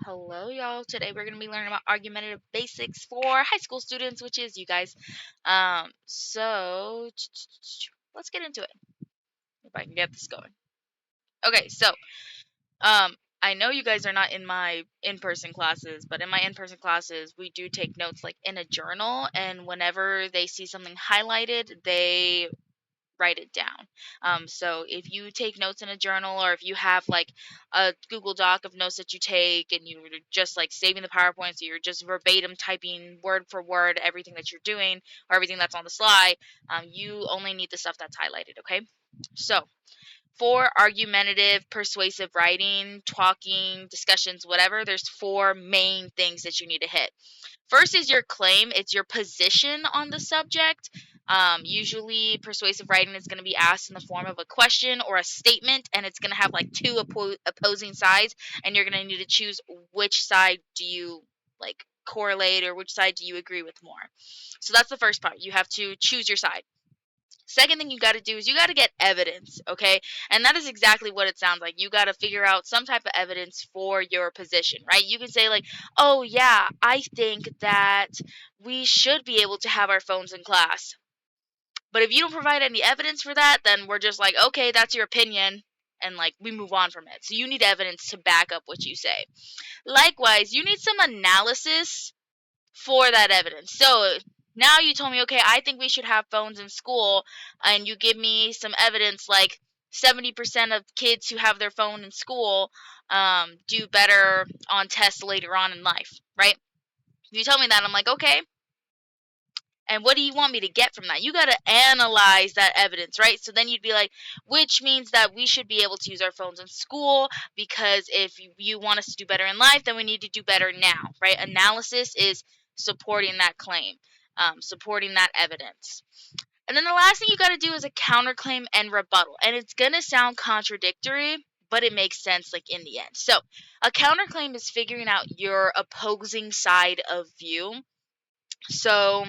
Hello, y'all. Today we're going to be learning about argumentative basics for high school students, which is you guys. So let's get into it. If I can get this going. Okay, so I know you guys are not in my in-person classes, but in my in-person classes, we do take notes like in a journal, and whenever they see something highlighted, they write it down. So if you take notes in a journal, or if you have like a Google Doc of notes that you take and you're just like saving the PowerPoint, so you're just verbatim typing word for word everything that you're doing or everything that's on the slide, you only need the stuff that's highlighted, okay? So for argumentative, persuasive writing, talking, discussions, whatever, there's four main things that you need to hit. First is your claim. It's your position on the subject. Usually, persuasive writing is going to be asked in the form of a question or a statement, and it's going to have like two opposing sides, and you're going to need to choose which side do you like correlate or which side do you agree with more. So that's the first part. You have to choose your side. Second thing you got to do is you got to get evidence, okay? And that is exactly what it sounds like. You got to figure out some type of evidence for your position, right? You can say like, "Oh yeah, I think that we should be able to have our phones in class." But if you don't provide any evidence for that, then we're just like, "Okay, that's your opinion." And like we move on from it. So you need evidence to back up what you say. Likewise, you need some analysis for that evidence. So now you told me, okay, I think we should have phones in school, and you give me some evidence like 70% of kids who have their phone in school do better on tests later on in life, right? If you tell me that, I'm like, okay. And what do you want me to get from that? You got to analyze that evidence, right? So then you'd be like, which means that we should be able to use our phones in school, because if you want us to do better in life, then we need to do better now, right? Analysis is supporting that claim, supporting that evidence. And then the last thing you got to do is a counterclaim and rebuttal. And it's going to sound contradictory, but it makes sense like in the end. So a counterclaim is figuring out your opposing side of view. So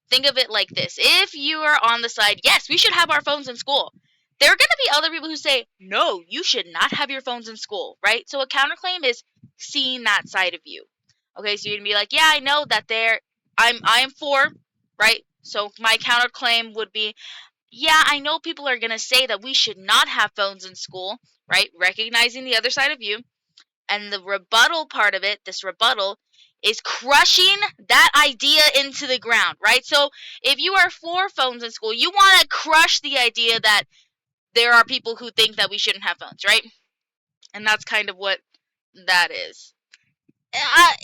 think of it like this. If you are on the side, yes, we should have our phones in school, there are going to be other people who say, no, you should not have your phones in school, right? So a counterclaim is seeing that side of you. Okay, so you're going to be like, yeah, I know that I am for, right? So my counterclaim would be, yeah, I know people are going to say that we should not have phones in school, right? Recognizing the other side of you. And the rebuttal part of it, this rebuttal, is crushing that idea into the ground, right? So if you are for phones in school, you want to crush the idea that there are people who think that we shouldn't have phones, right? And that's kind of what that is.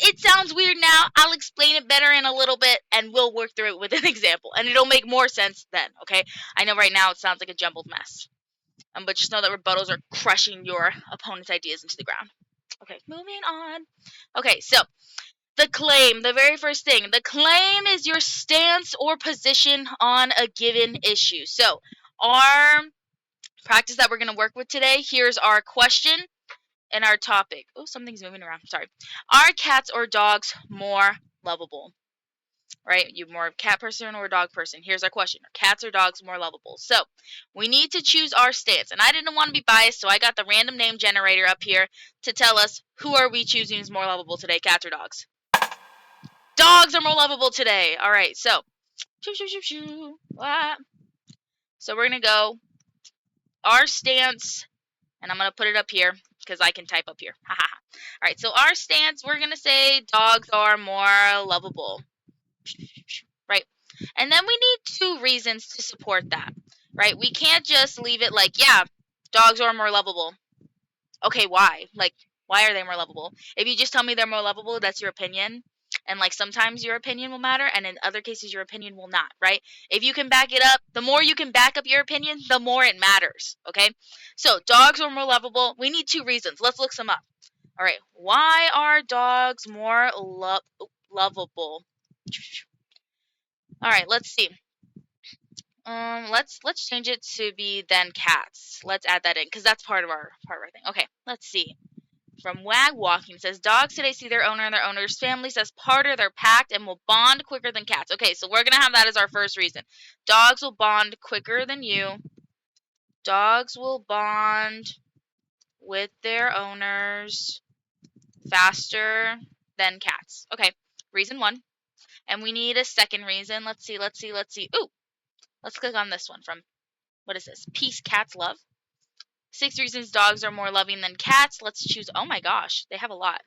It sounds weird now. I'll explain it better in a little bit, and we'll work through it with an example. And it'll make more sense then, okay? I know right now it sounds like a jumbled mess. But just know that rebuttals are crushing your opponent's ideas into the ground. Okay, moving on. Okay, so the claim, the very first thing. The claim is your stance or position on a given issue. So our practice that we're going to work with today, here's our question and our topic. Oh, something's moving around. Sorry. Are cats or dogs more lovable? Right? You more a cat person or a dog person? Here's our question. Are cats or dogs more lovable? So we need to choose our stance. And I didn't want to be biased, so I got the random name generator up here to tell us who are we choosing is more lovable today, cats or dogs? Dogs are more lovable today. All right, so so we're going to go our stance, and I'm going to put it up here because I can type up here. All right, so our stance, we're going to say dogs are more lovable. Right? And then we need two reasons to support that, right? We can't just leave it like, yeah, dogs are more lovable. Okay, why? Like, why are they more lovable? If you just tell me they're more lovable, that's your opinion. And like sometimes your opinion will matter, and in other cases your opinion will not, right? If you can back it up, the more you can back up your opinion, the more it matters, okay? So dogs are more lovable. We need two reasons. Let's look some up. All right, why are dogs more lovable? All right, let's see. Let's change it to be then cats. Let's add that in because that's part of our thing. Okay, let's see. From Wag Walking says dogs today see their owner and their owner's families as part of their pack and will bond quicker than cats. Okay, so we're gonna have that as our first reason. Dogs will bond quicker than you. Dogs will bond with their owners faster than cats. Okay, reason 1. And we need a second reason. Let's see. Ooh, let's click on this one from, what is this? Peace Cats Love. 6 reasons dogs are more loving than cats. Let's choose, oh my gosh, they have a lot.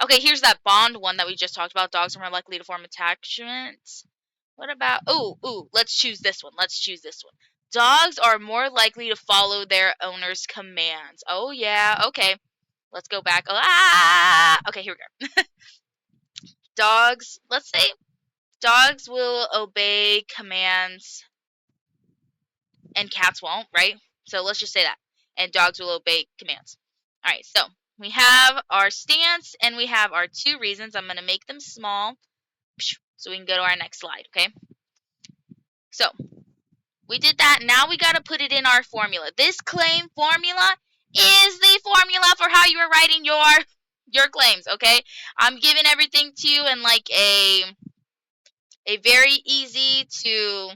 Okay, here's that bond one that we just talked about. Dogs are more likely to form attachments. What about, let's choose this one. Dogs are more likely to follow their owner's commands. Oh yeah, okay. Let's go back. Okay, here we go. Dogs, let's say dogs will obey commands and cats won't, right? So let's just say that. And dogs will obey commands. All right, so we have our stance and we have our 2 reasons. I'm going to make them small so we can go to our next slide, okay? So we did that. Now we got to put it in our formula. This claim formula is the formula for how you are writing your claims, okay? I'm giving everything to you in like a very easy to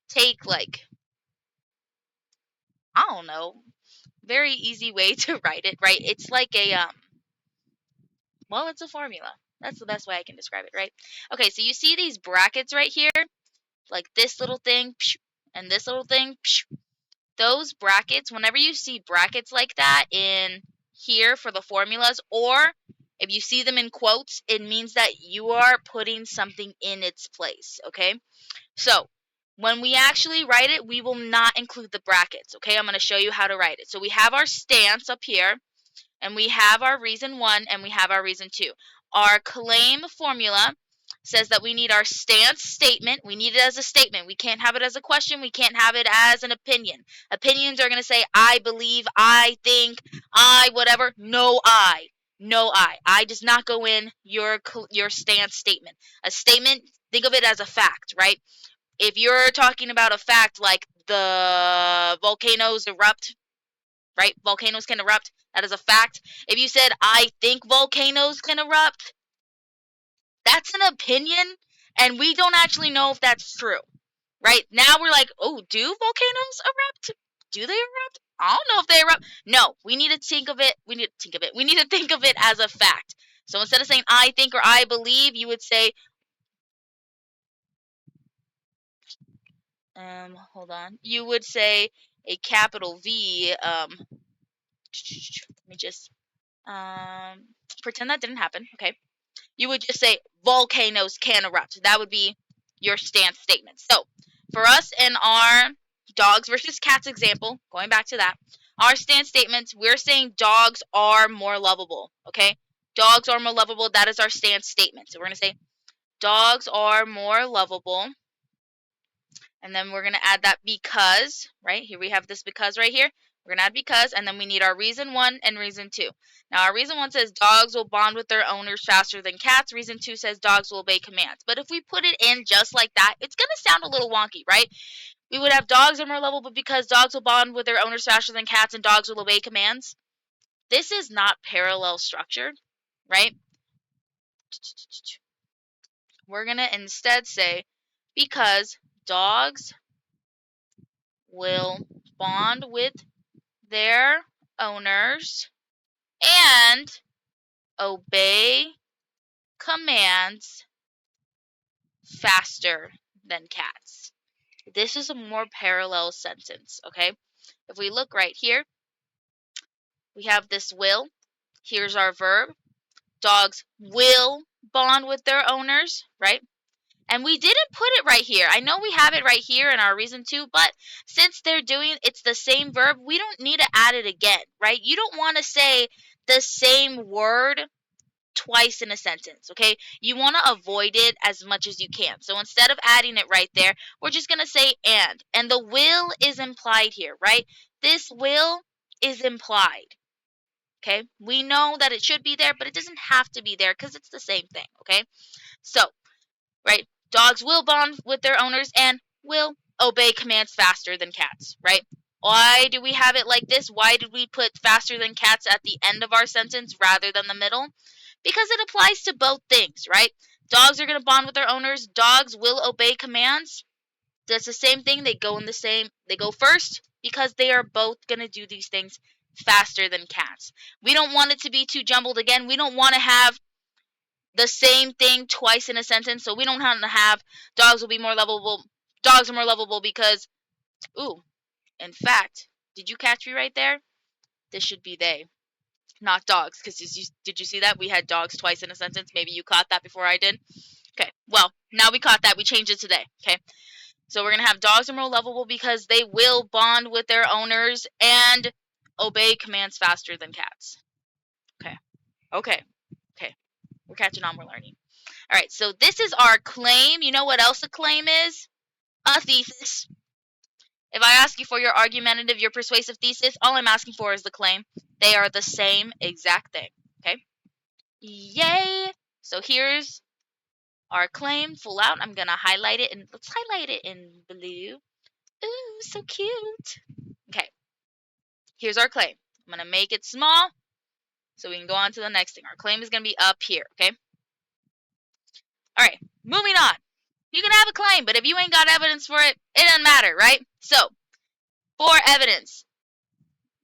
take, like, I don't know, very easy way to write it, right? It's like a well, it's a formula. That's the best way I can describe it, right? Okay, so you see these brackets right here, like this little thing and this little thing. Those brackets, whenever you see brackets like that in here for the formulas, or if you see them in quotes, it means that you are putting something in its place, okay? So when we actually write it, we will not include the brackets, okay? I'm going to show you how to write it. So we have our stance up here, and we have our reason 1, and we have our reason 2. Our claim formula says that we need our stance statement. We need it as a statement. We can't have it as a question. We can't have it as an opinion. Opinions are going to say, I believe, I think, I whatever. No I. No I. I does not go in your stance statement. A statement, think of it as a fact, right? If you're talking about a fact like the volcanoes erupt, right? Volcanoes can erupt. That is a fact. If you said, I think volcanoes can erupt, that's an opinion, and we don't actually know if that's true, right? Now we're like, oh, do volcanoes erupt? Do they erupt? I don't know if they erupt. No, we need to think of it. We need to think of it as a fact. So instead of saying I think or I believe, you would say, hold on. You would say a capital V. Let me just pretend that didn't happen. Okay. You would just say volcanoes can erupt. That would be your stance statement. So for us in our dogs versus cats example, going back to that, our stance statements, we're saying dogs are more lovable. Okay. Dogs are more lovable. That is our stance statement. So we're going to say dogs are more lovable. And then we're going to add that because, right? Here we have this because right here. We're going to add because, and then we need our reason 1 and reason 2. Now, our reason 1 says dogs will bond with their owners faster than cats. Reason 2 says dogs will obey commands. But if we put it in just like that, it's going to sound a little wonky, right? We would have dogs are more lovable because dogs will bond with their owners faster than cats and dogs will obey commands. This is not parallel structured, right? We're going to instead say because dogs will bond with their owners and obey commands faster than cats. This is a more parallel sentence, okay? If we look right here, we have this will. Here's our verb. Dogs will bond with their owners, right? And we didn't put it right here. I know we have it right here in our reason 2, but since it's the same verb, we don't need to add it again, right? You don't want to say the same word twice in a sentence, okay? You want to avoid it as much as you can. So instead of adding it right there, we're just going to say and. And the will is implied here, right? This will is implied, okay? We know that it should be there, but it doesn't have to be there because it's the same thing, okay? So, right? Dogs will bond with their owners and will obey commands faster than cats, right? Why do we have it like this? Why did we put faster than cats at the end of our sentence rather than the middle? Because it applies to both things, right? Dogs are going to bond with their owners. Dogs will obey commands. That's the same thing. They go first because they are both going to do these things faster than cats. We don't want it to be too jumbled again. We don't want to have the same thing twice in a sentence. So we don't have to have dogs will be more lovable. Dogs are more lovable because, ooh, in fact, did you catch me right there? This should be they, not dogs. Because did you see that? We had dogs twice in a sentence. Maybe you caught that before I did. Okay, well, now we caught that. We changed it today. Okay, so we're going to have dogs are more lovable because they will bond with their owners and obey commands faster than cats. Okay, okay, okay. We're catching on. We're learning. All right, so this is our claim. You know what else a claim is? A thesis. If I ask you for your argumentative, your persuasive thesis, all I'm asking for is the claim. They are the same exact thing. Okay? Yay! So here's our claim full out. I'm going to highlight it, and let's highlight it in blue. Ooh, so cute. Okay. Here's our claim. I'm going to make it small so we can go on to the next thing. Our claim is going to be up here. Okay? All right. Moving on. You can have a claim, but if you ain't got evidence for it, it doesn't matter, right? So, for evidence,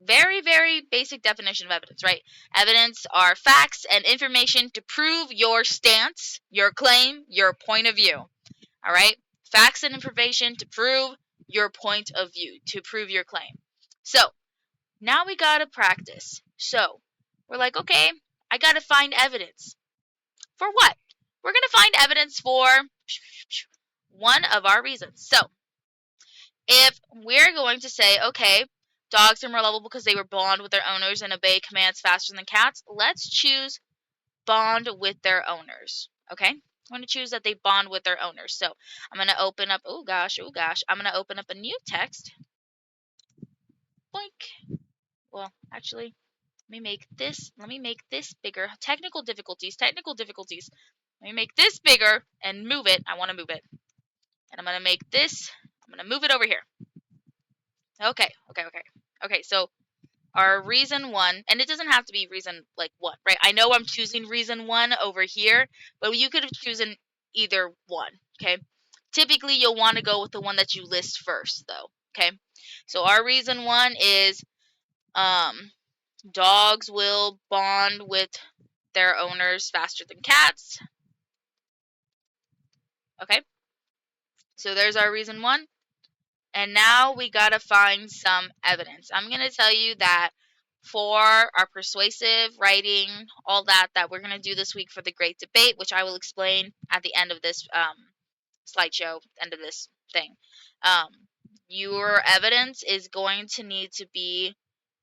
very, very basic definition of evidence, right? Evidence are facts and information to prove your stance, your claim, your point of view, all right? Facts and information to prove your point of view, to prove your claim. So, now we got to practice. So, we're like, okay, I got to find evidence. For what? We're going to find evidence for one of our reasons. So, if we're going to say, okay, dogs are more lovable because they were bond with their owners and obey commands faster than cats, let's choose bond with their owners, okay? I'm going to choose that they bond with their owners. So I'm going to open up, oh gosh, I'm going to open up a new text. Boink. Well, actually, let me make this bigger. Technical difficulties. Let me make this bigger and move it. I want to move it. And I'm going to make this, I'm going to move it over here. Okay, so our reason one, and it doesn't have to be reason like one, right? I know I'm choosing reason one over here, but you could have chosen either one, okay? Typically, you'll want to go with the one that you list first, though, okay? So our reason one is dogs will bond with their owners faster than cats, okay? So there's our reason one. And now we got to find some evidence. I'm going to tell you that for our persuasive writing, all that we're going to do this week for the great debate, which I will explain at the end of this slideshow, end of this thing. Your evidence is going to need to be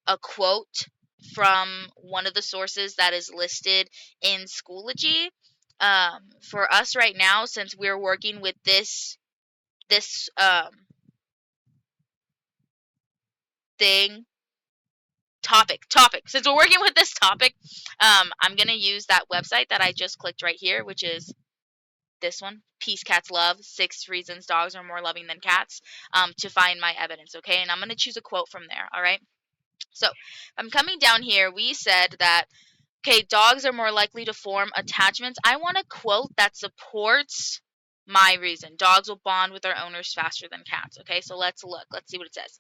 a quote from one of the sources that is listed in Schoology. For us right now, since we're working with this topic. Since we're working with this topic, I'm going to use that website that I just clicked right here, which is this one, Peace Cats Love, 6 Reasons Dogs Are More Loving Than Cats, to find my evidence, okay? And I'm going to choose a quote from there, all right? So I'm coming down here. We said that, okay, dogs are more likely to form attachments. I want a quote that supports my reason. Dogs will bond with their owners faster than cats, okay? So let's look. Let's see what it says.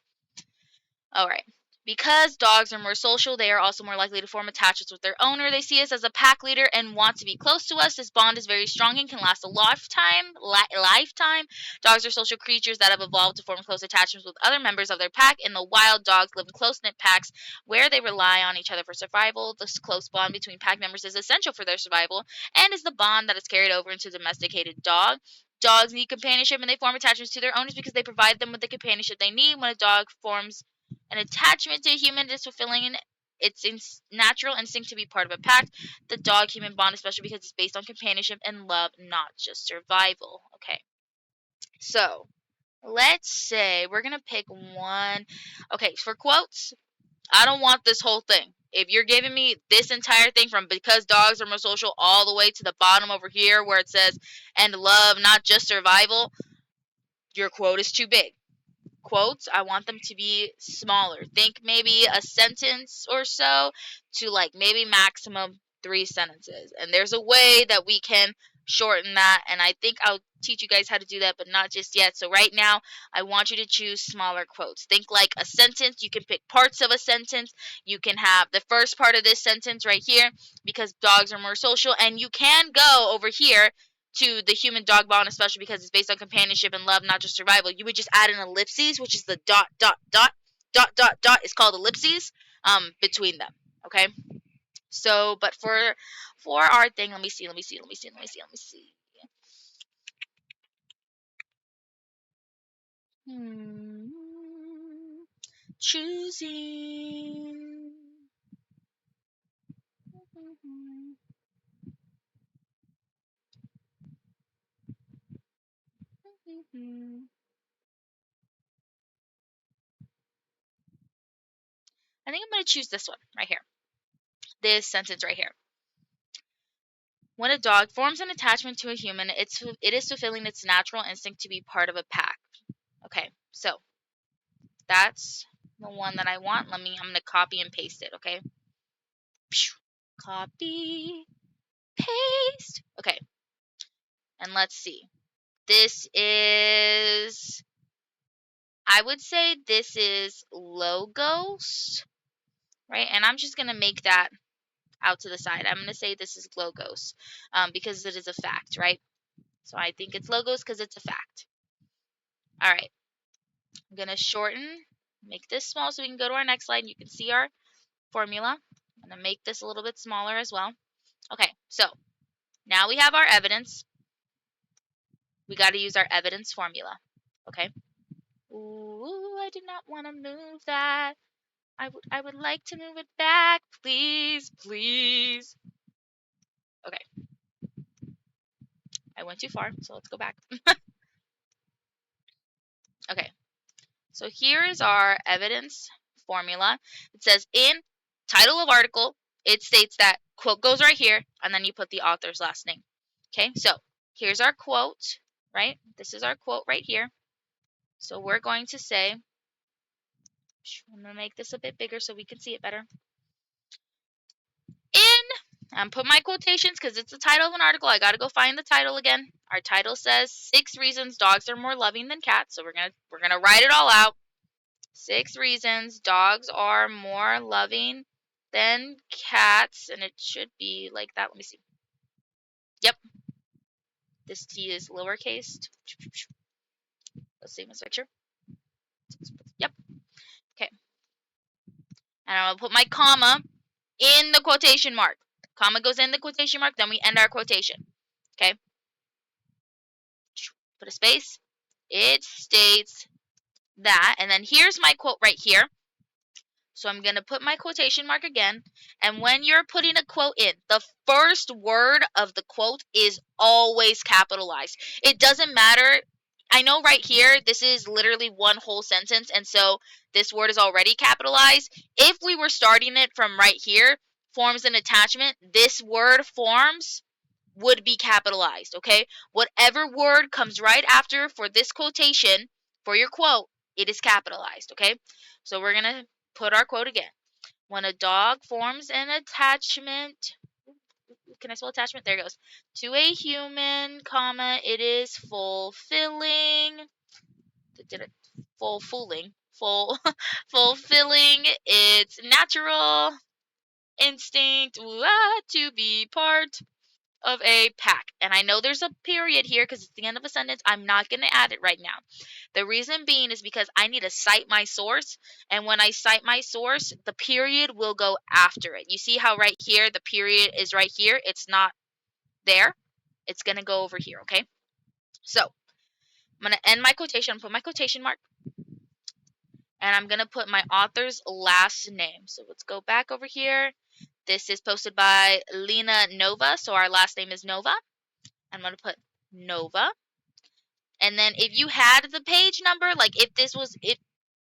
All right. Because dogs are more social, they are also more likely to form attachments with their owner. They see us as a pack leader and want to be close to us. This bond is very strong and can last a lifetime. Dogs are social creatures that have evolved to form close attachments with other members of their pack. In the wild, dogs live in close-knit packs where they rely on each other for survival. This close bond between pack members is essential for their survival and is the bond that is carried over into domesticated dog. Dogs need companionship and they form attachments to their owners because they provide them with the companionship they need. When a dog forms an attachment to a human is fulfilling its natural instinct to be part of a pack. The dog-human bond, especially because it's based on companionship and love, not just survival. Okay. So, let's say we're going to pick one. Okay, for quotes, I don't want this whole thing. If you're giving me this entire thing from because dogs are more social all the way to the bottom over here where it says, and love, not just survival, your quote is too big. Quotes, I want them to be smaller. Think maybe a sentence or so to like maybe maximum 3 sentences. And there's a way that we can shorten that, and I think I'll teach you guys how to do that, but not just yet. So right now, I want you to choose smaller quotes. Think like a sentence. You can pick parts of a sentence. You can have the first part of this sentence right here, because dogs are more social, and you can go over here to the human-dog bond, especially because it's based on companionship and love, not just survival. You would just add an ellipses, which is the dot, dot, dot, dot, dot, dot. It's called ellipses between them, okay? So, but for our thing, let me see. Hmm. Choosing. I think I'm going to choose this one right here. This sentence right here. When a dog forms an attachment to a human, it is fulfilling its natural instinct to be part of a pack. Okay, so that's the one that I want. I'm going to copy and paste it, okay? Copy, paste. Okay, and let's see. This is, I would say this is logos, right? And I'm just going to make that out to the side. I'm going to say this is logos because it is a fact, right? So I think it's logos because it's a fact. All right. I'm going to shorten, make this small so we can go to our next slide and you can see our formula. I'm going to make this a little bit smaller as well. Okay, so now we have our evidence. We got to use our evidence formula, okay? Ooh, I did not want to move that. I would like to move it back, please, please. Okay. I went too far, so let's go back. Okay. So here is our evidence formula. It says in title of article, it states that quote goes right here, and then you put the author's last name. Okay, so here's our quote, right? This is our quote right here. So we're going to say, I'm going to make this a bit bigger so we can see it better. I'm putting my quotations because it's the title of an article. I got to go find the title again. Our title says 6 reasons dogs are more loving than cats. So we're going to write it all out. 6 reasons dogs are more loving than cats, and it should be like that. Let me see. Yep. This T is lowercase. Let's see my picture. Yep. Okay. And I'm going to put my comma in the quotation mark. Comma goes in the quotation mark, then we end our quotation. Okay? Put a space. It states that, and then here's my quote right here. So I'm going to put my quotation mark again, and when you're putting a quote in, the first word of the quote is always capitalized. It doesn't matter. I know right here, this is literally one whole sentence, and so this word is already capitalized. If we were starting it from right here, forms an attachment, this word forms would be capitalized, okay? Whatever word comes right after for this quotation, for your quote, it is capitalized, okay? So we're going to put our quote again. When a dog forms an attachment, can I spell attachment? There it goes. To a human, comma, it is fulfilling. Did it? Fulfilling its natural instinct to be part of a pack. And I know there's a period here because it's the end of a sentence. I'm not going to add it right now. The reason being is because I need to cite my source. And when I cite my source, the period will go after it. You see how right here, the period is right here. It's not there. It's going to go over here, okay? So I'm going to end my quotation, put my quotation mark. And I'm going to put my author's last name. So let's go back over here. This is posted by Lena Nova. So our last name is Nova. I'm going to put Nova. And then if you had the page number, like if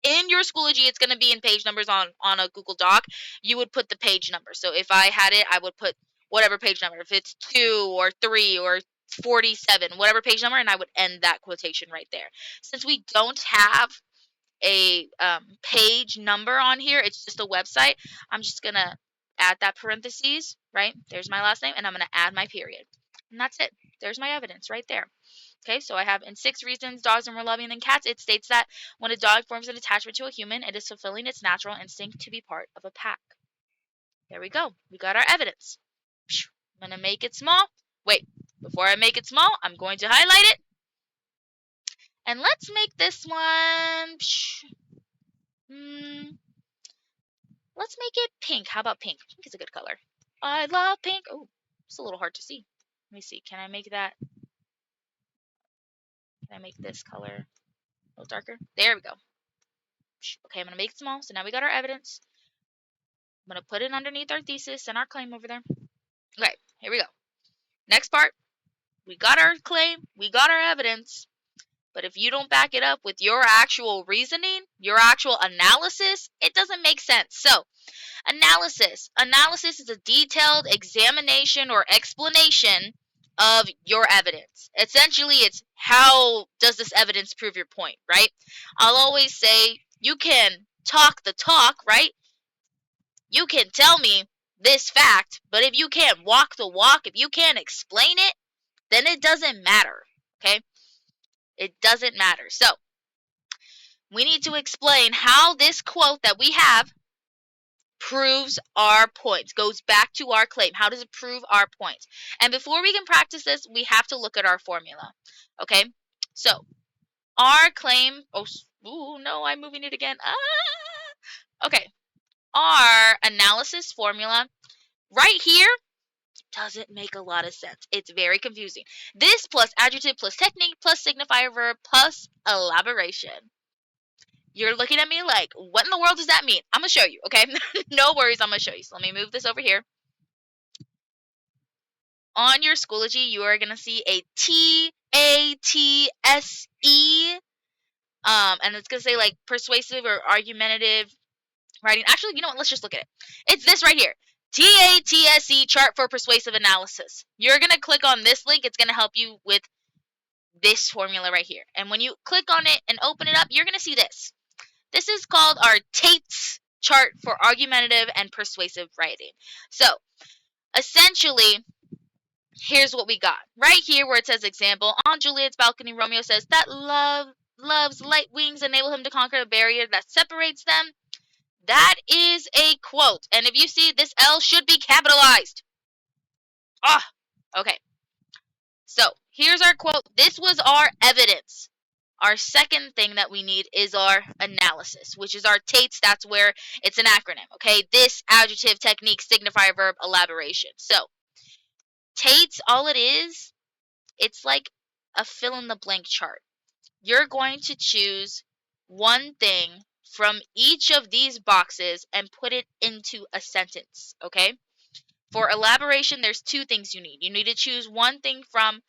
in your Schoology, it's going to be in page numbers on a Google Doc, you would put the page number. So if I had it, I would put whatever page number. If it's 2 or 3 or 47, whatever page number, and I would end that quotation right there. Since we don't have a page number on here, it's just a website, I'm just going to add that parentheses, right? There's my last name, and I'm going to add my period. And that's it. There's my evidence right there. Okay, so I have in 6 reasons dogs are more loving than cats, it states that when a dog forms an attachment to a human, it is fulfilling its natural instinct to be part of a pack. There we go. We got our evidence. I'm going to make it small. Wait, before I make it small, I'm going to highlight it. And let's make this one, let's make it pink. How about pink? Pink is a good color. I love pink. Oh, it's a little hard to see. Let me see. Can I make that? Can I make this color a little darker? There we go. Okay, I'm going to make it small. So now we got our evidence. I'm going to put it underneath our thesis and our claim over there. Okay, here we go. Next part. We got our claim. We got our evidence. But if you don't back it up with your actual reasoning, your actual analysis, it doesn't make sense. So, analysis. Analysis is a detailed examination or explanation of your evidence. Essentially, it's how does this evidence prove your point, right? I'll always say you can talk the talk, right? You can tell me this fact, but if you can't walk the walk, if you can't explain it, then it doesn't matter, okay? It doesn't matter. So, we need to explain how this quote that we have proves our points, goes back to our claim. How does it prove our points? And before we can practice this, we have to look at our formula, okay? So, our claim, oh no, I'm moving it again. Okay, our analysis formula right here doesn't make a lot of sense. It's very confusing. This plus adjective plus technique plus signifier verb plus elaboration. You're looking at me like, what in the world does that mean? I'm going to show you, okay? No worries, I'm going to show you. So let me move this over here. On your Schoology, you are going to see a TATSE, and it's going to say like persuasive or argumentative writing. Actually, you know what? Let's just look at it. It's this right here. TATSE, chart for persuasive analysis. You're going to click on this link. It's going to help you with this formula right here. And when you click on it and open it up, you're going to see this. This is called our Tate's chart for argumentative and persuasive writing. So, essentially, here's what we got. Right here where it says example, on Juliet's balcony, Romeo says that love's light wings enable him to conquer a barrier that separates them. That is a quote. And if you see, this L should be capitalized. Okay. So, here's our quote. This was our evidence. Our second thing that we need is our analysis, which is our TATES. That's where it's an acronym, okay? This, adjective, technique, signifier, verb, elaboration. So, TATES, all it is, it's like a fill-in-the-blank chart. You're going to choose one thing from each of these boxes and put it into a sentence, okay? For elaboration, there's 2 things you need. You need to choose one thing from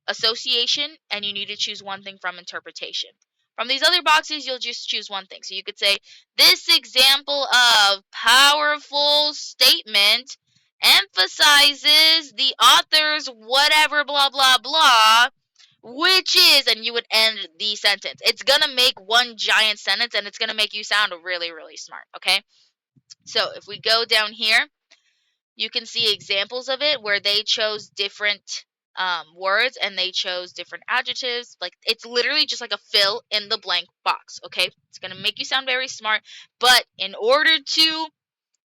association, and you need to choose one thing from interpretation. From these other boxes, you'll just choose one thing. So you could say, this example of powerful statement emphasizes the author's whatever, blah, blah, blah, which is, and you would end the sentence. It's going to make one giant sentence, and it's going to make you sound really, really smart, okay? So if we go down here, you can see examples of it where they chose different words and they chose different adjectives. Like, it's literally just like a fill in the blank box, okay? It's going to make you sound very smart, but in order to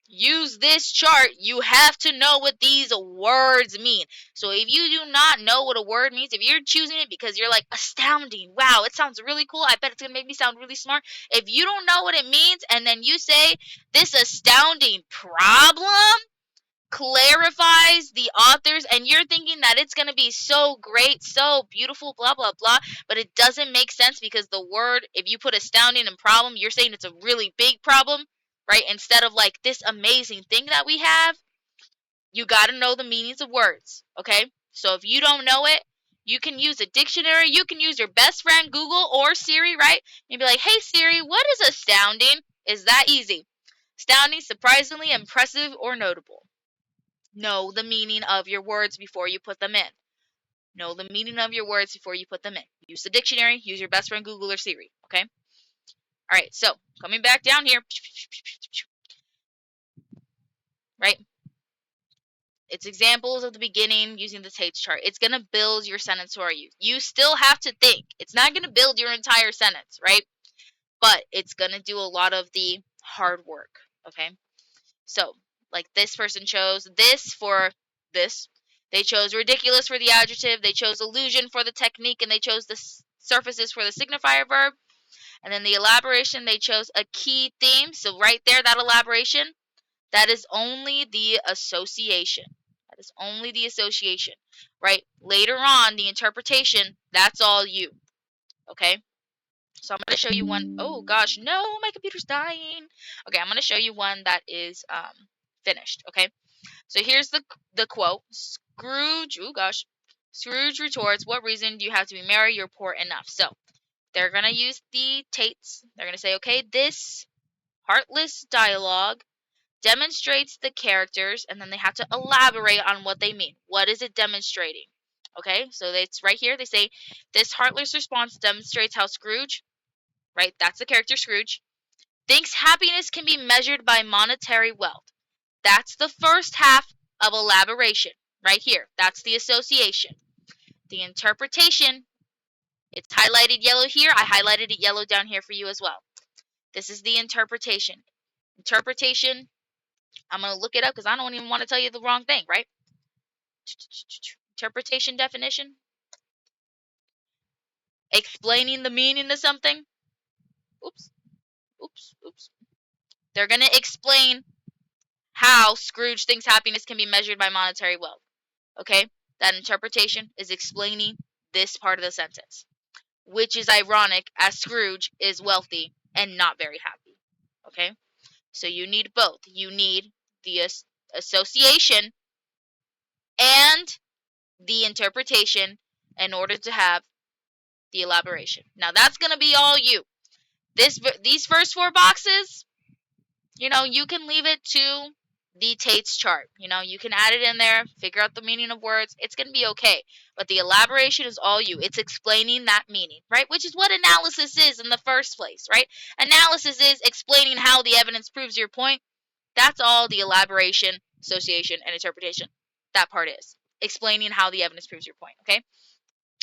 use this chart, you have to know what these words mean. So if you do not know what a word means, if you're choosing it because you're like, astounding, wow, it sounds really cool, I bet it's going to make me sound really smart. If you don't know what it means and then you say, this astounding problem clarifies the authors, and you're thinking that it's going to be so great, so beautiful, blah, blah, blah, but it doesn't make sense because the word, if you put astounding and problem, you're saying it's a really big problem, right? Instead of like this amazing thing that we have, you got to know the meanings of words, okay? So if you don't know it, you can use a dictionary, you can use your best friend Google or Siri, right? And be like, hey Siri, what is astounding? Is that easy? Astounding, surprisingly, impressive, or notable. Know the meaning of your words before you put them in. Know the meaning of your words before you put them in. Use the dictionary, use your best friend Google or Siri, okay? All right, so coming back down here, right? It's examples of the beginning using the Tate's chart. It's going to build your sentence for you. You still have to think. It's not going to build your entire sentence, right? But it's going to do a lot of the hard work, okay? So, like this person chose this for this. They chose ridiculous for the adjective. They chose illusion for the technique. And they chose the surfaces for the signifier verb. And then the elaboration, they chose a key theme. So right there, that elaboration, that is only the association. That is only the association, right? Later on, the interpretation, that's all you, okay? So I'm going to show you one. Oh, gosh, no, my computer's dying. Okay, I'm going to show you one that is finished, okay? So here's the quote. Scrooge, oh, gosh. Scrooge retorts, what reason do you have to be merry? You're poor enough. So they're going to use the Tates. They're going to say, okay, this heartless dialogue demonstrates the characters, and then they have to elaborate on what they mean. What is it demonstrating? Okay, so it's right here. They say, this heartless response demonstrates how Scrooge, right, that's the character Scrooge, thinks happiness can be measured by monetary wealth. That's the first half of elaboration, right here. That's the association. The interpretation, it's highlighted yellow here. I highlighted it yellow down here for you as well. This is the interpretation. Interpretation, I'm going to look it up because I don't even want to tell you the wrong thing, right? Interpretation definition. Explaining the meaning of something. Oops. Oops. Oops. They're going to explain how Scrooge thinks happiness can be measured by monetary wealth. Okay? That interpretation is explaining this part of the sentence, which is ironic as Scrooge is wealthy and not very happy. Okay? So you need both. You need the association and the interpretation in order to have the elaboration. Now that's going to be all you. These first 4 boxes, you can leave it to the Tate's chart. You can add it in there, figure out the meaning of words. It's going to be okay. But the elaboration is all you. It's explaining that meaning, right? Which is what analysis is in the first place, right? Analysis is explaining how the evidence proves your point. That's all the elaboration, association, and interpretation. That part is explaining how the evidence proves your point, okay?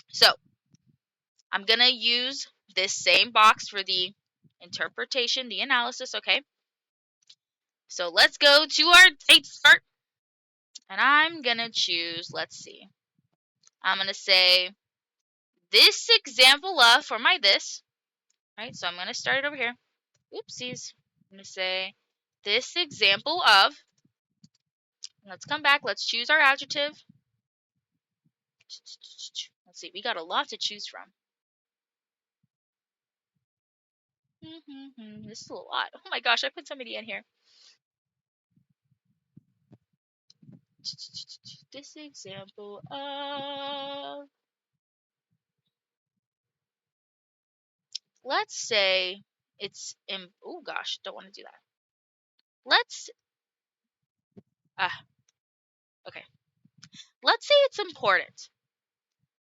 So I'm going to use this same box for the interpretation, the analysis, okay? So let's go to our Tate's chart. And I'm going to choose, let's see. I'm going to say this example of, for my this, right? So I'm going to start it over here. Oopsies. I'm going to say this example of, let's come back. Let's choose our adjective. Let's see. We got a lot to choose from. This is a lot. Oh my gosh, I put so many in here. This example of, let's say it's in, oh gosh, don't want to do that. Okay. Let's say it's important.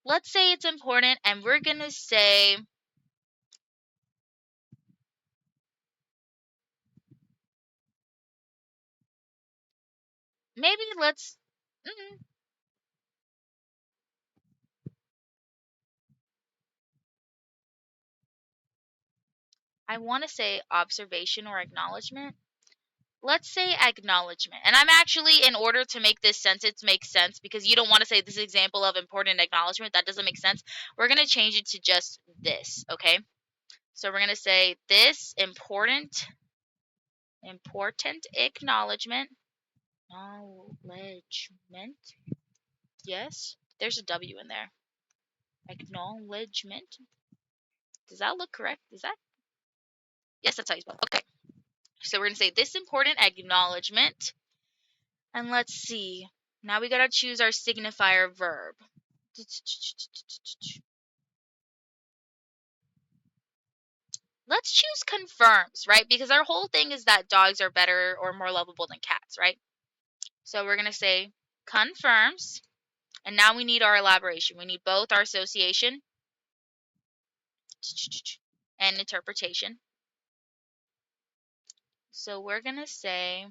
Let's say it's important, and we're going to say, maybe let's, I want to say observation or acknowledgement. Let's say acknowledgement. And I'm actually, in order to make this sentence make sense, because you don't want to say this example of important acknowledgement, that doesn't make sense. We're going to change it to just this, okay? So we're going to say this important acknowledgement. Acknowledgement. Yes, there's a W in there. Acknowledgement. Does that look correct? Is that? Yes, that's how you spell it. Okay. So we're going to say this important acknowledgement. And let's see. Now we got to choose our signifier verb. Let's choose confirms, right? Because our whole thing is that dogs are better or more lovable than cats, right? So we're going to say confirms. And now we need our elaboration. We need both our association and interpretation. So we're going to say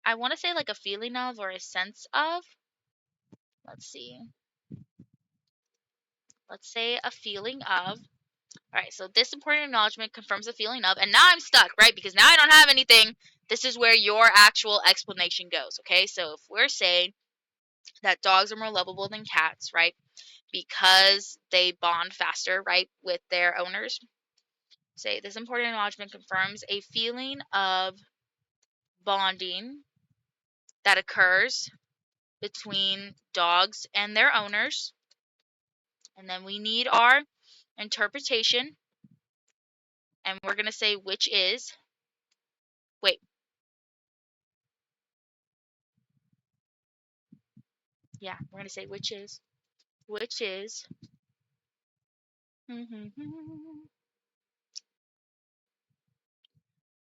I want to say like a feeling of or a sense of. Let's see. Let's say a feeling of. All right, so this important acknowledgement confirms a feeling of, and now I'm stuck, right? Because now I don't have anything. This is where your actual explanation goes, okay? So if we're saying that dogs are more lovable than cats, right? Because they bond faster, right, with their owners. Say this important acknowledgement confirms a feeling of bonding that occurs between dogs and their owners. And then we need our interpretation, and we're going to say which is, wait, yeah, we're going to say which is,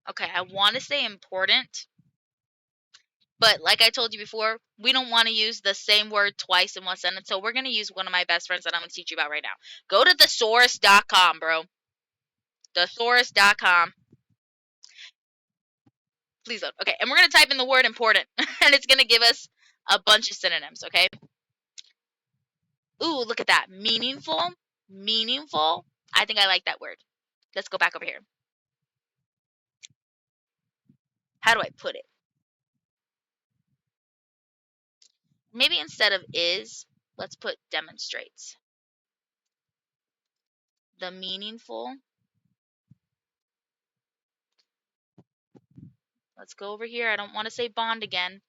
okay, I want to say important, but like I told you before, we don't want to use the same word twice in one sentence, so we're going to use one of my best friends that I'm going to teach you about right now. Go to thesaurus.com, bro. Thesaurus.com. Please load. Okay, and we're going to type in the word important, and it's going to give us a bunch of synonyms, okay? Ooh, look at that. Meaningful. Meaningful. I think I like that word. Let's go back over here. How do I put it? Maybe instead of is, let's put demonstrates. The meaningful. Let's go over here. I don't want to say bond again.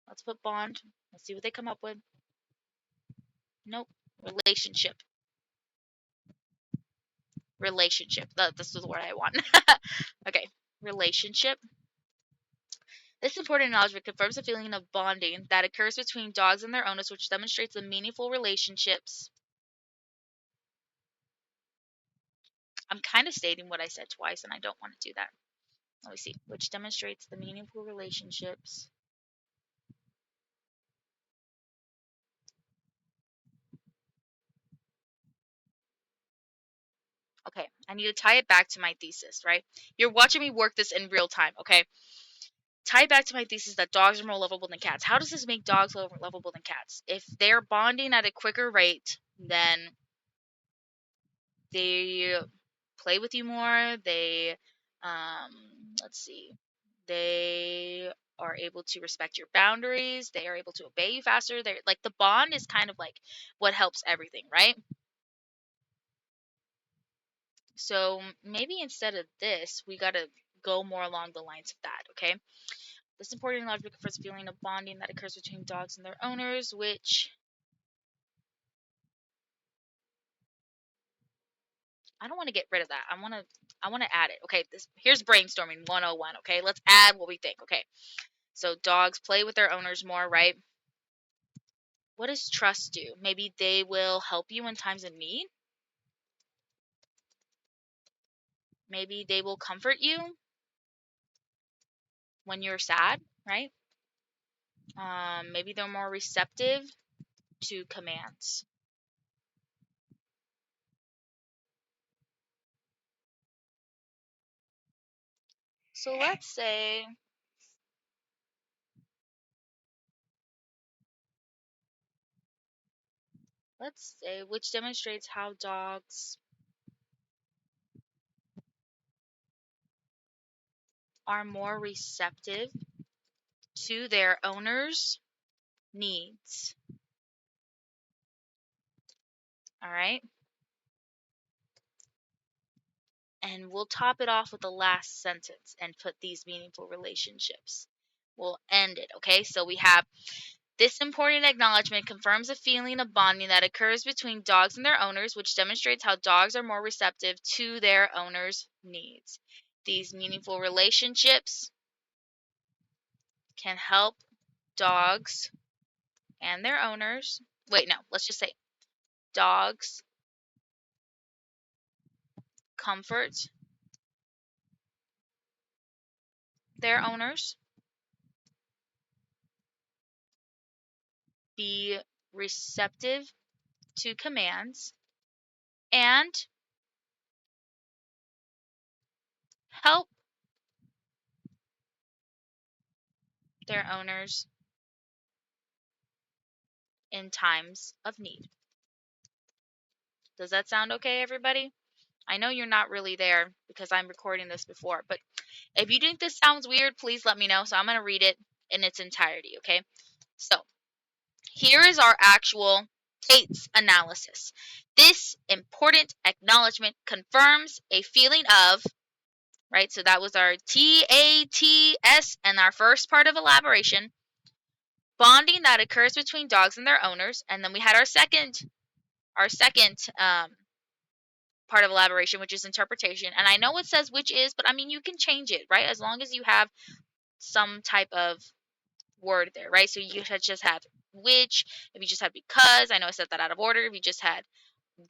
Let's put bond. Let's see what they come up with. Nope. Relationship. Relationship. This is the word I want. Okay. Relationship. This important acknowledgement confirms a feeling of bonding that occurs between dogs and their owners, which demonstrates the meaningful relationships. I'm kind of stating what I said twice, and I don't want to do that. Let me see. Which demonstrates the meaningful relationships. Okay, I need to tie it back to my thesis, right? You're watching me work this in real time, okay? Tie it back to my thesis that dogs are more lovable than cats. How does this make dogs more lovable than cats? If they're bonding at a quicker rate, then they play with you more. They, let's see, they are able to respect your boundaries. They are able to obey you faster. They're like the bond is kind of like what helps everything, right? So maybe instead of this, we got to go more along the lines of that, okay? This important logic refers to feeling of bonding that occurs between dogs and their owners, which I don't want to get rid of that. I want to add it. Okay, here's brainstorming 101, okay? Let's add what we think, okay? So dogs play with their owners more, right? What does trust do? Maybe they will help you in times of need. Maybe they will comfort you when you're sad, right? Maybe they're more receptive to commands. So let's say which demonstrates how dogs are more receptive to their owners' needs. All right. And we'll top it off with the last sentence and put these meaningful relationships. We'll end it, okay? So we have this important acknowledgement confirms a feeling of bonding that occurs between dogs and their owners, which demonstrates how dogs are more receptive to their owners' needs. These meaningful relationships can help dogs and their owners. Wait, no, let's just say dogs comfort their owners, be receptive to commands, and help their owners in times of need. Does that sound okay, everybody? I know you're not really there because I'm recording this before, but if you think this sounds weird, please let me know. So I'm going to read it in its entirety, okay? So here is our actual Tate's analysis. This important acknowledgement confirms a feeling of, right? So that was our TATS and our first part of elaboration, bonding that occurs between dogs and their owners. And then we had our second part of elaboration, which is interpretation. And I know it says which is, but I mean, you can change it, right? As long as you have some type of word there, right? So you should just have which, if you just had because, I know I said that out of order, if you just had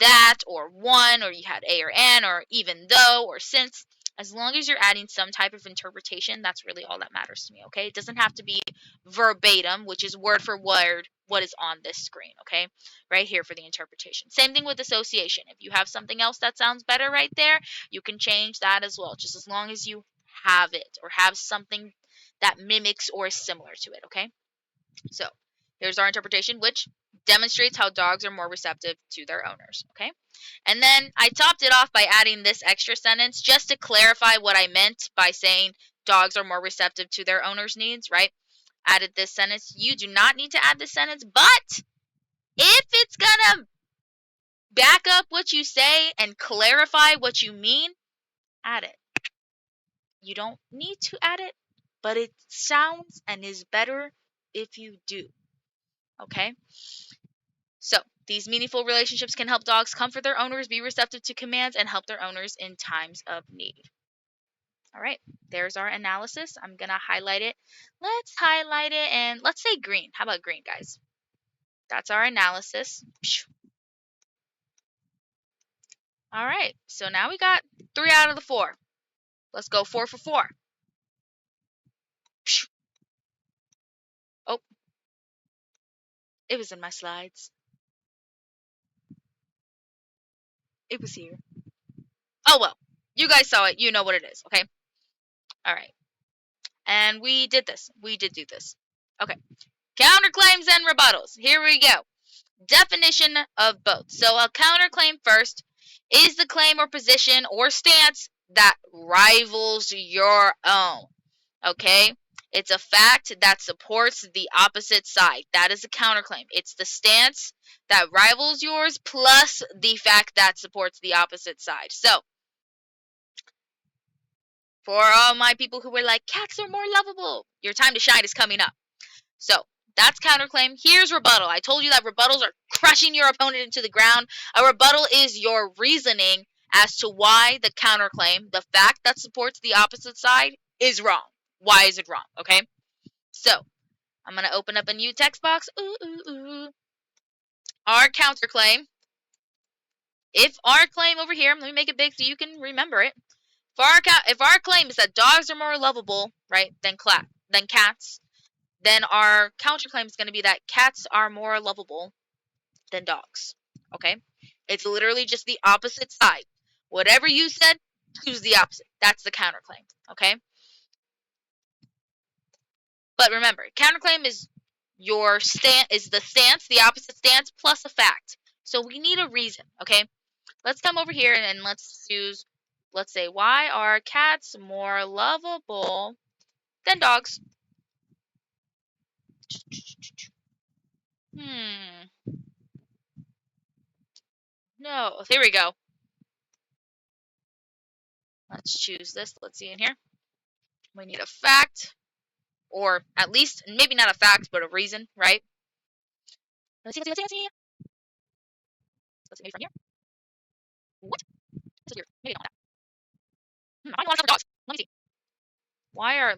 that or one, or you had a or an, or even though or since, as long as you're adding some type of interpretation, that's really all that matters to me, okay? It doesn't have to be verbatim, which is word for word what is on this screen, okay? Right here for the interpretation. Same thing with association. If you have something else that sounds better right there, you can change that as well, just as long as you have it or have something that mimics or is similar to it, okay? So here's our interpretation, which demonstrates how dogs are more receptive to their owners, okay? And then I topped it off by adding this extra sentence just to clarify what I meant by saying dogs are more receptive to their owner's needs, right? Added this sentence. You do not need to add this sentence, but if it's gonna back up what you say and clarify what you mean, add it. You don't need to add it, but it sounds and is better if you do. Okay? So, these meaningful relationships can help dogs comfort their owners, be receptive to commands, and help their owners in times of need. All right, there's our analysis. I'm going to highlight it. Let's highlight it and let's say green. How about green, guys? That's our analysis. All right, so now we got 3 out of the 4. Let's go 4 for 4. Oh, it was in my slides. It was here. Oh, well, you guys saw it. You know what it is, okay? All right. And we did this. We did do this. Okay. Counterclaims and rebuttals. Here we go. Definition of both. So a counterclaim first is the claim or position or stance that rivals your own. Okay? It's a fact that supports the opposite side. That is a counterclaim. It's the stance that rivals yours plus the fact that supports the opposite side. So, for all my people who were like, cats are more lovable, your time to shine is coming up. So, that's counterclaim. Here's rebuttal. I told you that rebuttals are crushing your opponent into the ground. A rebuttal is your reasoning as to why the counterclaim, the fact that supports the opposite side, is wrong. Why is it wrong? Okay? So, I'm going to open up a new text box. Our counterclaim. If our claim over here, let me make it big so you can remember it. If our claim is that dogs are more lovable, right, than cats, then our counterclaim is going to be that cats are more lovable than dogs. Okay? It's literally just the opposite side. Whatever you said, choose the opposite. That's the counterclaim. Okay? But remember, counterclaim is the stance, the opposite stance, plus a fact. So we need a reason. Okay? Let's come over here and let's say, why are cats more lovable than dogs? No, here we go. Let's choose this. Let's see in here. We need a fact, or at least, maybe not a fact, but a reason, right? Let's see. Let's see maybe from here. What? Let's here. Maybe not that. I want to dogs. Let me see.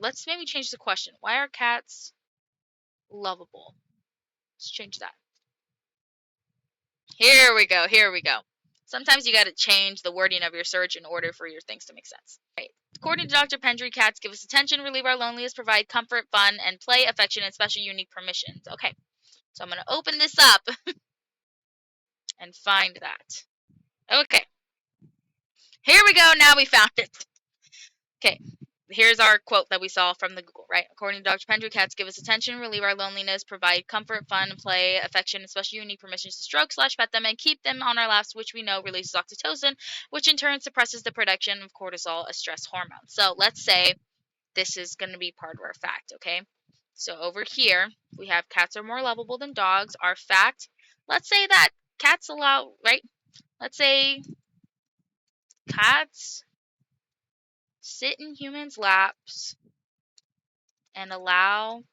Let's maybe change the question. Why are cats lovable? Let's change that. Here we go. Sometimes you got to change the wording of your search in order for your things to make sense. Right. According to Dr. Pendry, cats give us attention, relieve our loneliness, provide comfort, fun, and play, affection, and special unique permissions. Okay, so I'm going to open this up and find that. Okay, here we go. Now we found it. Okay, here's our quote that we saw from the Google, right? According to Dr. Pendry, cats give us attention, relieve our loneliness, provide comfort, fun, play, affection, especially unique permissions to stroke/pet them, and keep them on our laps, which we know releases oxytocin, which in turn suppresses the production of cortisol, a stress hormone. So let's say this is going to be part of our fact, okay? So over here, we have cats are more lovable than dogs. Our fact, let's say that cats allow, right? Let's say cats sit in humans' laps and allow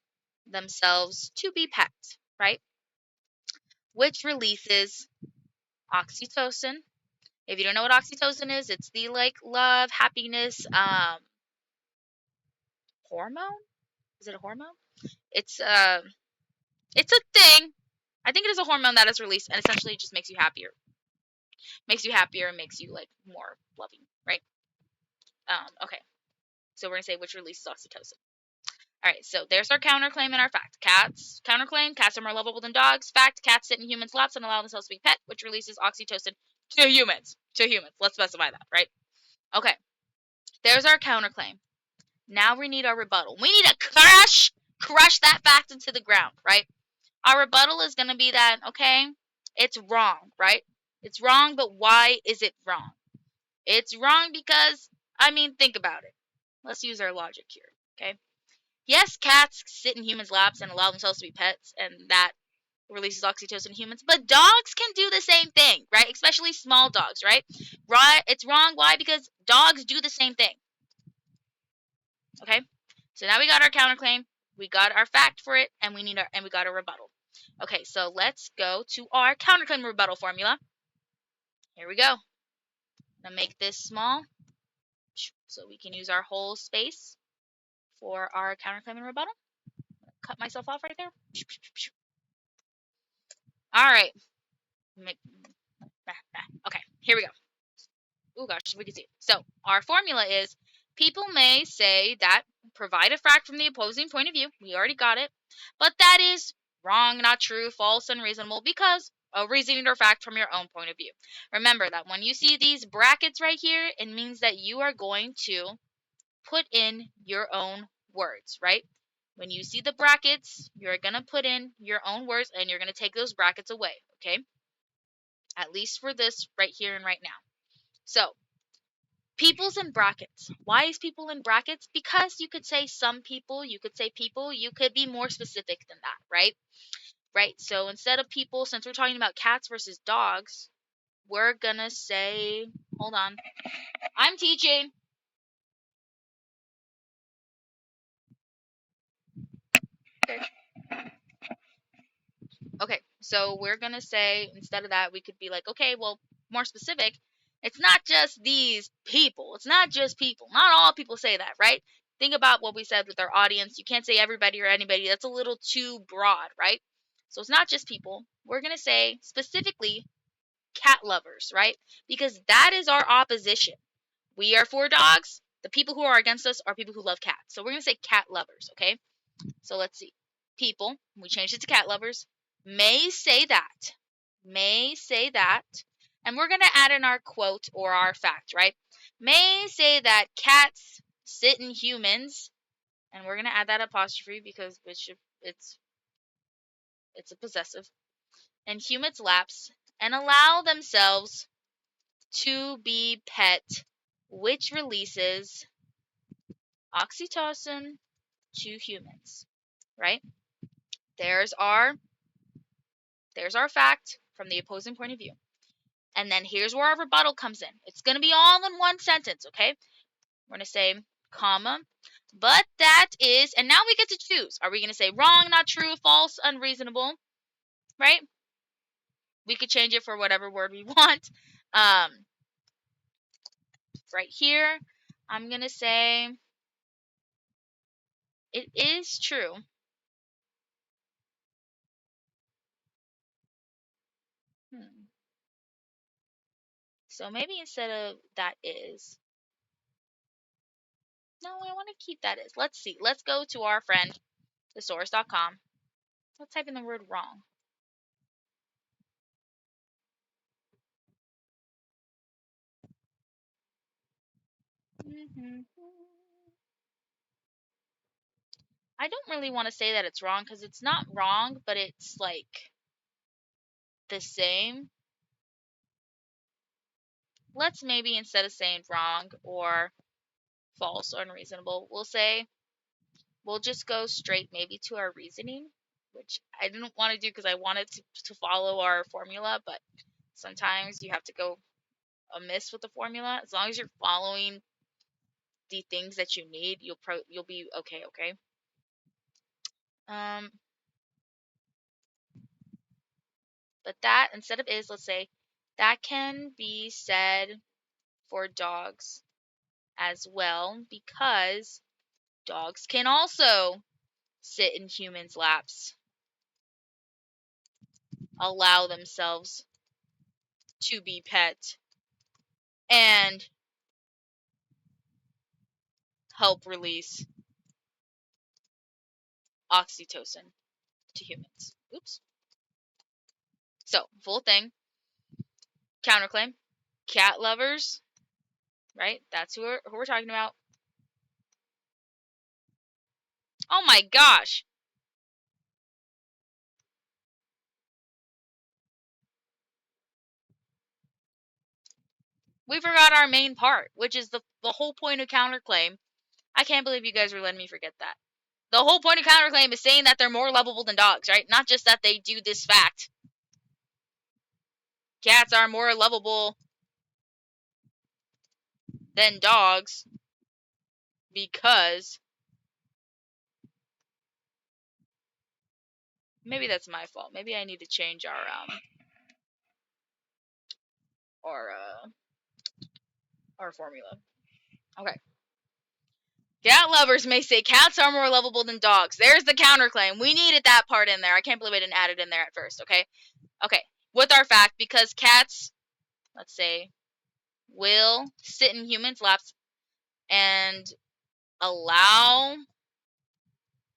themselves to be pet, right? Which releases oxytocin. If you don't know what oxytocin is, it's the like love, happiness hormone. Is it a hormone? It's a thing. I think it is a hormone that is released and essentially just makes you happier. Makes you happier and makes you like more loving, right? Okay. So we're gonna say which releases oxytocin. All right, so there's our counterclaim and our fact. Counterclaim, cats are more lovable than dogs. Fact, cats sit in humans' laps and allow themselves to be pet, which releases oxytocin to humans. To humans. Let's specify that, right? Okay, there's our counterclaim. Now we need our rebuttal. We need to crush that fact into the ground, right? Our rebuttal is going to be that, okay, it's wrong, right? It's wrong, but why is it wrong? It's wrong because, think about it. Let's use our logic here, okay? Yes, cats sit in humans' laps and allow themselves to be pets, and that releases oxytocin in humans. But dogs can do the same thing, right? Especially small dogs, right? Right? It's wrong. Why? Because dogs do the same thing. Okay. So now we got our counterclaim, we got our fact for it, and we got a rebuttal. Okay. So let's go to our counterclaim rebuttal formula. Here we go. I'm gonna make this small so we can use our whole space for our counterclaim and rebuttal. Cut myself off right there. All right. Okay, here we go. Oh gosh, we can see it. So our formula is people may say that provide a fact from the opposing point of view. We already got it. But that is wrong, not true, false, unreasonable because a reasoning or fact from your own point of view. Remember that when you see these brackets right here, it means that you are going to put in your own words, right? When you see the brackets, you're going to put in your own words and you're going to take those brackets away, okay? At least for this right here and right now. So, people's in brackets. Why is people in brackets? Because you could say some people, you could say people, you could be more specific than that, right? Right? So instead of people, since we're talking about cats versus dogs, we're gonna say, hold on, I'm teaching. Okay. Okay, so we're gonna say instead of that, we could be like, okay, well, more specific. It's not just these people. It's not just people. Not all people say that, right? Think about what we said with our audience. You can't say everybody or anybody. That's a little too broad, right? So it's not just people. We're gonna say specifically cat lovers, right? Because that is our opposition. We are for dogs. The people who are against us are people who love cats. So we're gonna say cat lovers, okay? So let's see. People, we changed it to cat lovers, may say that. May say that. And we're going to add in our quote or our fact, right? May say that cats sit in humans. And we're going to add that apostrophe because it's a possessive. And humans' laps and allow themselves to be pet, which releases oxytocin to humans, right? There's our fact from the opposing point of view. And then here's where our rebuttal comes in. It's going to be all in one sentence, okay? We're going to say, comma, but that is, and now we get to choose. Are we going to say wrong, not true, false, unreasonable, right? We could change it for whatever word we want. Right here, I'm going to say it is true. So maybe instead of that is, no, I want to keep that is. Let's see. Let's go to our friend, thesaurus.com. Let's type in the word wrong. I don't really want to say that it's wrong because it's not wrong, but it's like the same. Let's maybe instead of saying wrong or false or unreasonable, we'll just go straight maybe to our reasoning, which I didn't want to do because I wanted to follow our formula, but sometimes you have to go amiss with the formula. As long as you're following the things that you need, you'll be okay. Okay. But that instead of is, let's say that can be said for dogs as well because dogs can also sit in humans' laps, allow themselves to be pet, and help release oxytocin to humans. Oops. So, full thing. Counterclaim. Cat lovers, right? That's who we're talking about. Oh my gosh. We forgot our main part, which is the whole point of counterclaim. I can't believe you guys were letting me forget that. The whole point of counterclaim is saying that they're more lovable than dogs, right? Not just that they do this fact. Cats are more lovable than dogs because maybe that's my fault. Maybe I need to change our formula. Okay. Cat lovers may say cats are more lovable than dogs. There's the counterclaim. We needed that part in there. I can't believe I didn't add it in there at first, okay? Okay. With our fact, because cats, let's say, will sit in humans' laps and allow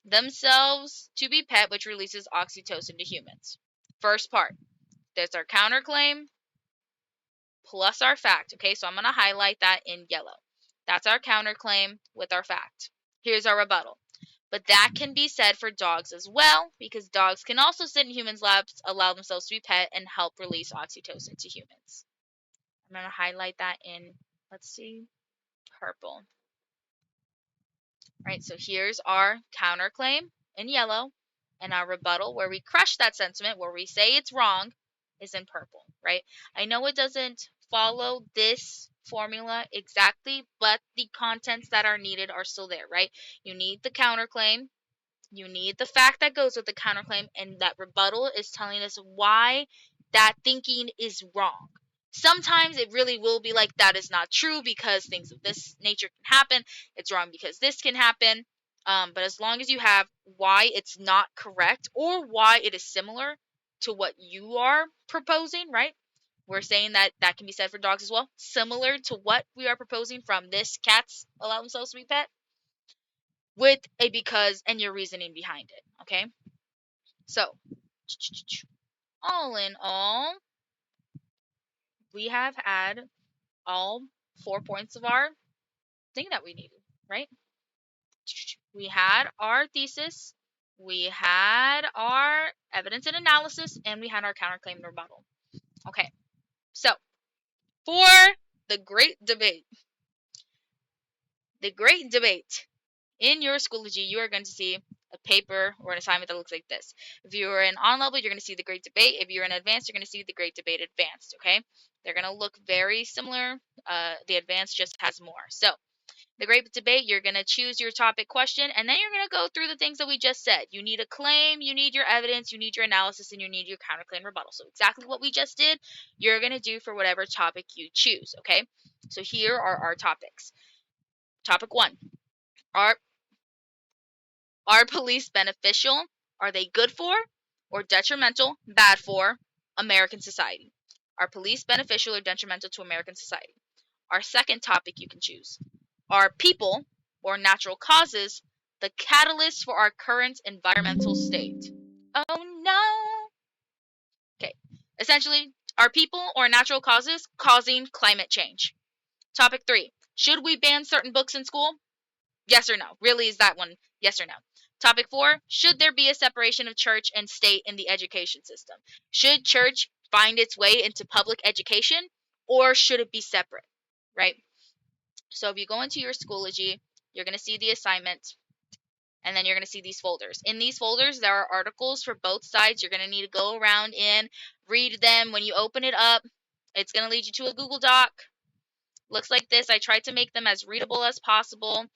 themselves to be pet, which releases oxytocin to humans. First part. There's our counterclaim plus our fact. Okay, so I'm going to highlight that in yellow. That's our counterclaim with our fact. Here's our rebuttal. But that can be said for dogs as well, because dogs can also sit in humans' laps, allow themselves to be pet, and help release oxytocin to humans. I'm going to highlight that in, let's see, purple. Right, so here's our counterclaim in yellow, and our rebuttal, where we crush that sentiment, where we say it's wrong, is in purple, right? I know it doesn't follow this formula exactly, but the contents that are needed are still there, right? You need the counterclaim, you need the fact that goes with the counterclaim, and that rebuttal is telling us why that thinking is wrong. Sometimes it really will be like that is not true because things of this nature can happen. It's wrong because this can happen. But as long as you have why it's not correct or why it is similar to what you are proposing, right? We're saying that that can be said for dogs as well. Similar to what we are proposing from this cats allow themselves to be pet with a because and your reasoning behind it. Okay? So, all in all, we have had all 4 points of our thing that we needed, right? We had our thesis, we had our evidence and analysis, and we had our counterclaim and rebuttal. Okay, so for the great debate in your Schoology, you are going to see a paper or an assignment that looks like this. If you're in on level, you're going to see the great debate. If you're in advanced, you're going to see the great debate advanced. Okay, they're going to look very similar. The advanced just has more. So the great debate, you're going to choose your topic question, and then you're going to go through the things that we just said. You need a claim, you need your evidence, you need your analysis, and you need your counterclaim rebuttal. So exactly what we just did, you're going to do for whatever topic you choose, okay? So here are our topics. Topic 1. Are police beneficial? Are they good for or detrimental, bad for American society? Are police beneficial or detrimental to American society? Our second topic you can choose. Are people or natural causes the catalyst for our current environmental state? Oh no! Okay, essentially, are people or natural causes causing climate change? Topic 3. Should we ban certain books in school? Yes or no? Really, is that one yes or no? Topic 4, should there be a separation of church and state in the education system? Should church find its way into public education, or should it be separate, right? So if you go into your Schoology, you're going to see the assignment, and then you're going to see these folders. In these folders, there are articles for both sides. You're going to need to go around and read them. When you open it up, it's going to lead you to a Google Doc. Looks like this. I tried to make them as readable as possible.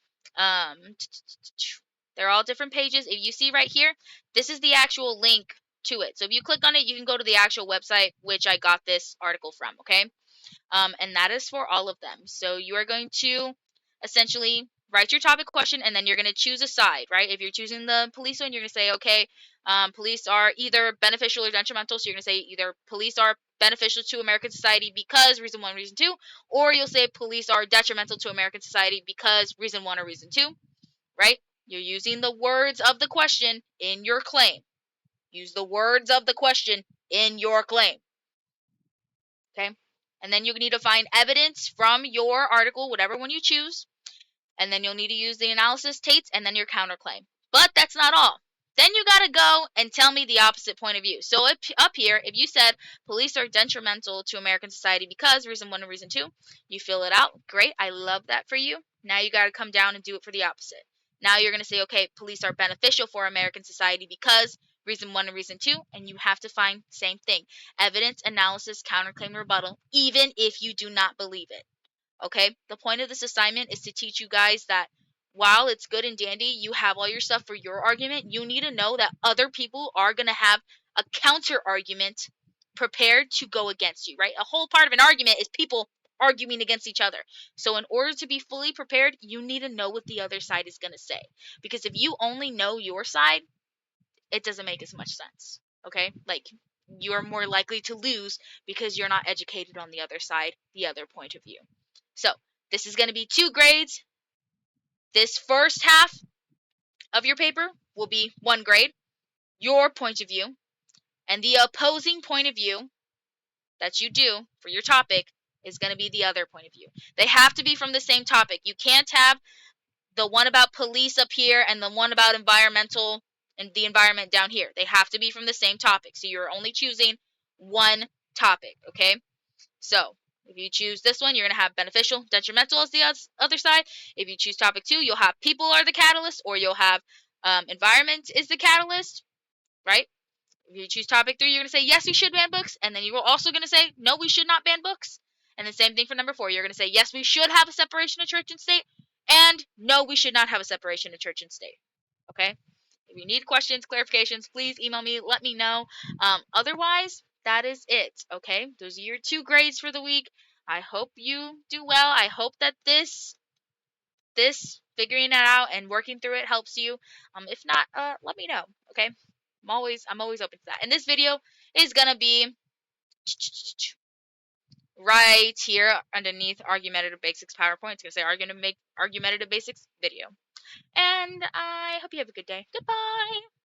They're all different pages. If you see right here, this is the actual link to it. So if you click on it, you can go to the actual website, which I got this article from, okay? And that is for all of them. So you are going to essentially write your topic question, and then you're going to choose a side, right? If you're choosing the police one, you're going to say, okay, police are either beneficial or detrimental. So you're going to say either police are beneficial to American society because reason 1, reason 2, or you'll say police are detrimental to American society because reason 1 or reason 2, right? You're using the words of the question in your claim. Use the words of the question in your claim. Okay? And then you need to find evidence from your article, whatever one you choose. And then you'll need to use the analysis tates and then your counterclaim. But that's not all. Then you got to go and tell me the opposite point of view. So up here, if you said police are detrimental to American society because reason 1 and reason 2, you fill it out. Great. I love that for you. Now you got to come down and do it for the opposite. Now you're going to say, okay, police are beneficial for American society because reason 1 and reason 2, and you have to find the same thing. Evidence, analysis, counterclaim, rebuttal, even if you do not believe it. Okay? The point of this assignment is to teach you guys that while it's good and dandy, you have all your stuff for your argument, you need to know that other people are going to have a counter argument prepared to go against you, right? A whole part of an argument is people arguing against each other. So in order to be fully prepared, you need to know what the other side is going to say. Because if you only know your side, it doesn't make as much sense. Okay? Like, you're more likely to lose because you're not educated on the other side, the other point of view. So this is going to be 2 grades. This first half of your paper will be 1 grade, your point of view, and the opposing point of view that you do for your topic is going to be the other point of view. They have to be from the same topic. You can't have the one about police up here and the one about environmental and the environment down here. They have to be from the same topic. So you're only choosing one topic, okay? So if you choose this one, you're going to have beneficial, detrimental as the other side. If you choose topic 2, you'll have people are the catalyst, or you'll have environment is the catalyst, right? If you choose topic 3, you're going to say, yes, we should ban books. And then you're also going to say, no, we should not ban books. And the same thing for number 4. You're going to say, yes, we should have a separation of church and state. And no, we should not have a separation of church and state. Okay? If you need questions, clarifications, please email me. Let me know. Otherwise, that is it. Okay? Those are your 2 grades for the week. I hope you do well. I hope that this figuring it out and working through it helps you. If not, let me know. Okay? I'm always open to that. And this video is gonna be right here underneath Argumentative Basics PowerPoint. It's gonna say Argumentative Basics video. And I hope you have a good day. Goodbye.